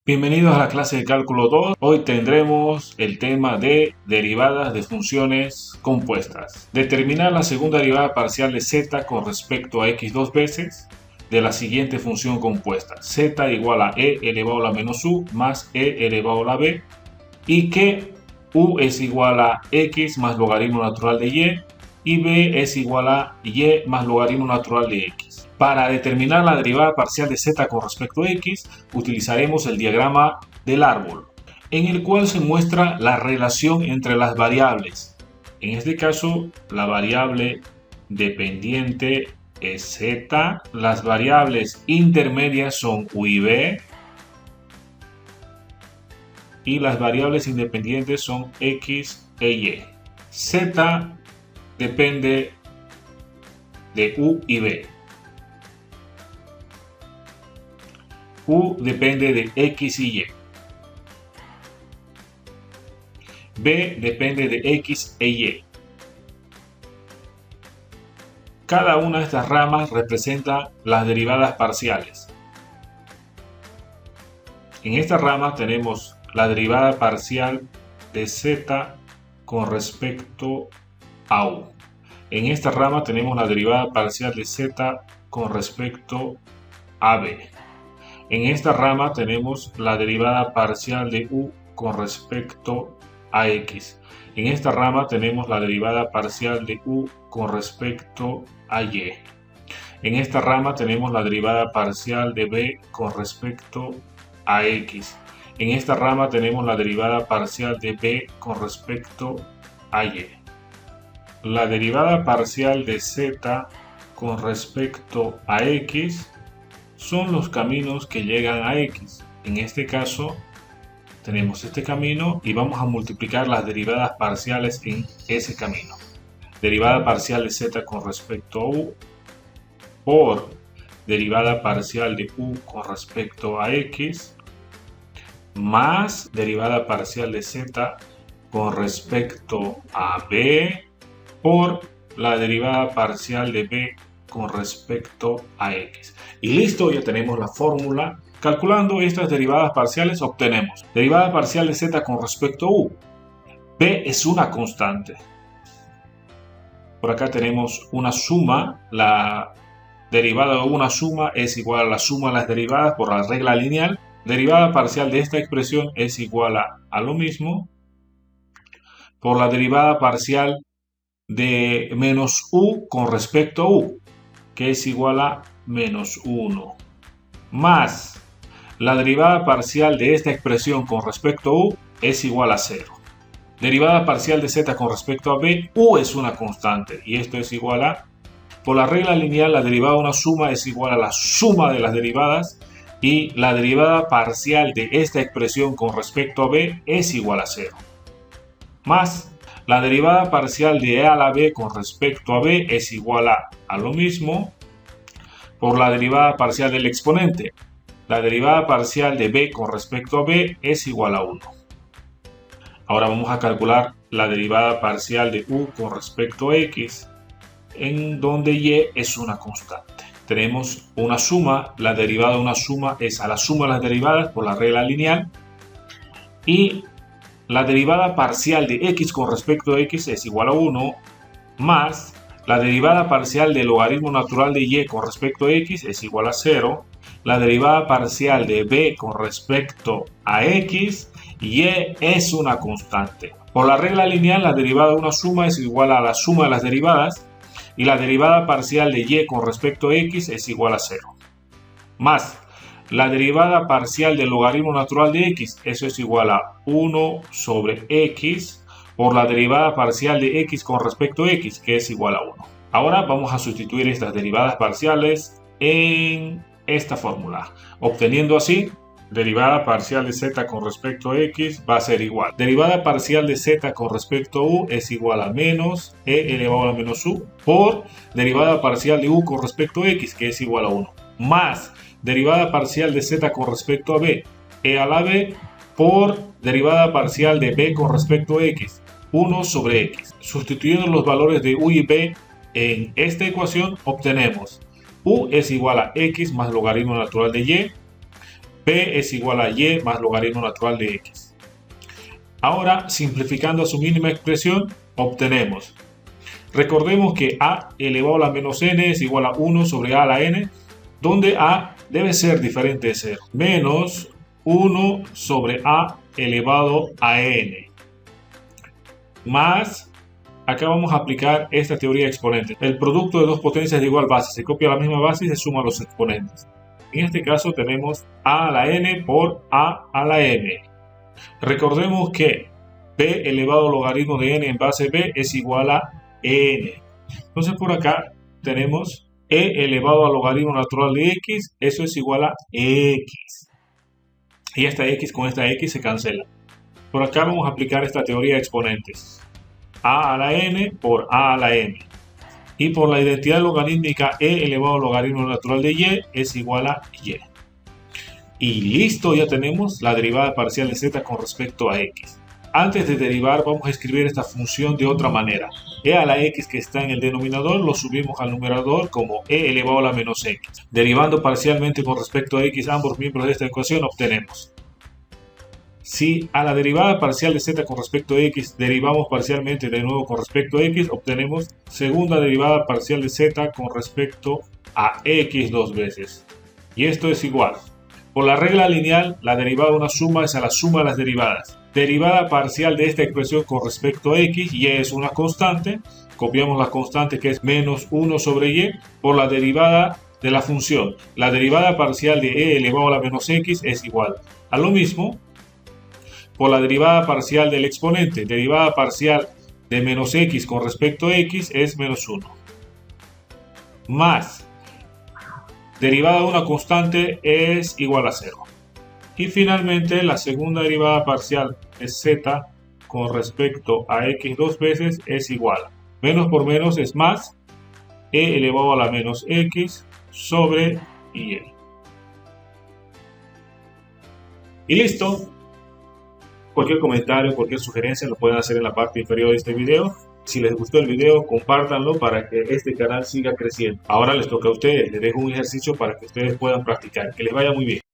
Bienvenidos a la clase de cálculo 2. Hoy tendremos el tema de derivadas de funciones compuestas. Determinar la segunda derivada parcial de z con respecto a x dos veces de la siguiente función compuesta. Z igual a e elevado a la menos u más e elevado a la b y que u es igual a x más logaritmo natural de y b es igual a y más logaritmo natural de x. Para determinar la derivada parcial de z con respecto a x, utilizaremos el diagrama del árbol, en el cual se muestra la relación entre las variables. En este caso, la variable dependiente es z, las variables intermedias son u y b, y las variables independientes son x e y. Z depende de u y b. U depende de x y y. B depende de x e y. Cada una de estas ramas representa las derivadas parciales. En esta rama tenemos la derivada parcial de z con respecto a u. En esta rama tenemos la derivada parcial de z con respecto a b. En esta rama tenemos la derivada parcial de u con respecto a x. En esta rama tenemos la derivada parcial de u con respecto a y. En esta rama tenemos la derivada parcial de b con respecto a x. En esta rama tenemos la derivada parcial de b con respecto a y. La derivada parcial de z con respecto a x son los caminos que llegan a x. En este caso tenemos este camino y vamos a multiplicar las derivadas parciales en ese camino. Derivada parcial de z con respecto a u por derivada parcial de u con respecto a x más derivada parcial de z con respecto a b por la derivada parcial de b con respecto a x. Y listo, ya tenemos la fórmula. Calculando estas derivadas parciales obtenemos derivada parcial de z con respecto a u. B es una constante. Por acá tenemos una suma. La derivada de una suma es igual a la suma de las derivadas por la regla lineal. Derivada parcial de esta expresión es igual a lo mismo por la derivada parcial de menos u con respecto a u, que es igual a menos 1, más la derivada parcial de esta expresión con respecto a u es igual a 0. Derivada parcial de z con respecto a b, u es una constante y esto es igual a, por la regla lineal, la derivada de una suma es igual a la suma de las derivadas y la derivada parcial de esta expresión con respecto a b es igual a 0, más la derivada parcial de a a la b con respecto a b es igual a lo mismo por la derivada parcial del exponente. La derivada parcial de b con respecto a b es igual a 1. Ahora vamos a calcular la derivada parcial de u con respecto a x, en donde y es una constante. Tenemos una suma, la derivada de una suma es a la suma de las derivadas por la regla lineal y la derivada parcial de x con respecto a x es igual a 1 más la derivada parcial del logaritmo natural de y con respecto a x es igual a 0. La derivada parcial de b con respecto a x, y es una constante. Por la regla lineal, la derivada de una suma es igual a la suma de las derivadas y la derivada parcial de y con respecto a x es igual a 0. Más la derivada parcial del logaritmo natural de x, eso es igual a 1 sobre x por la derivada parcial de x con respecto a x, que es igual a 1. Ahora vamos a sustituir estas derivadas parciales en esta fórmula, obteniendo así derivada parcial de z con respecto a x va a ser igual. Derivada parcial de z con respecto a u es igual a menos e elevado a la menos u por derivada parcial de u con respecto a x, que es igual a 1, más derivada parcial de z con respecto a b, e a la b por derivada parcial de b con respecto a x, 1 sobre x. Sustituyendo los valores de u y b en esta ecuación obtenemos u es igual a x más logaritmo natural de y b es igual a y más logaritmo natural de x. Ahora, simplificando a su mínima expresión, obtenemos. Recordemos que a elevado a la menos n es igual a 1 sobre a a la n, donde a debe ser diferente de 0, menos 1 sobre a elevado a n, más, acá vamos a aplicar esta teoría de exponentes. El producto de dos potencias de igual base se copia a la misma base y se suma los exponentes. En este caso tenemos a a la n por a a la m. Recordemos que b elevado al logaritmo de n en base b es igual a n. Entonces por acá tenemos e elevado al logaritmo natural de x, eso es igual a x. Y esta x con esta x se cancela. Por acá vamos a aplicar esta teoría de exponentes. A a la n por a a la m. Y por la identidad logarítmica e elevado al logaritmo natural de y es igual a y. Y listo, ya tenemos la derivada parcial de z con respecto a x. Antes de derivar vamos a escribir esta función de otra manera. E a la x que está en el denominador lo subimos al numerador como e elevado a la menos x. Derivando parcialmente con respecto a x ambos miembros de esta ecuación obtenemos. Si a la derivada parcial de z con respecto a x derivamos parcialmente de nuevo con respecto a x, obtenemos segunda derivada parcial de z con respecto a x dos veces. Y esto es igual. Por la regla lineal, la derivada de una suma es a la suma de las derivadas. Derivada parcial de esta expresión con respecto a x, y es una constante. Copiamos la constante que es menos 1 sobre y por la derivada de la función. La derivada parcial de e elevado a la menos x es igual a lo mismo por la derivada parcial del exponente. Derivada parcial de menos x con respecto a x es menos 1. Más derivada de una constante es igual a 0. Y finalmente la segunda derivada parcial de z con respecto a x dos veces es igual. Menos por menos es más e elevado a la menos x sobre y. Y listo. Cualquier comentario, cualquier sugerencia lo pueden hacer en la parte inferior de este video. Si les gustó el video, compártanlo para que este canal siga creciendo. Ahora les toca a ustedes, les dejo un ejercicio para que ustedes puedan practicar. Que les vaya muy bien.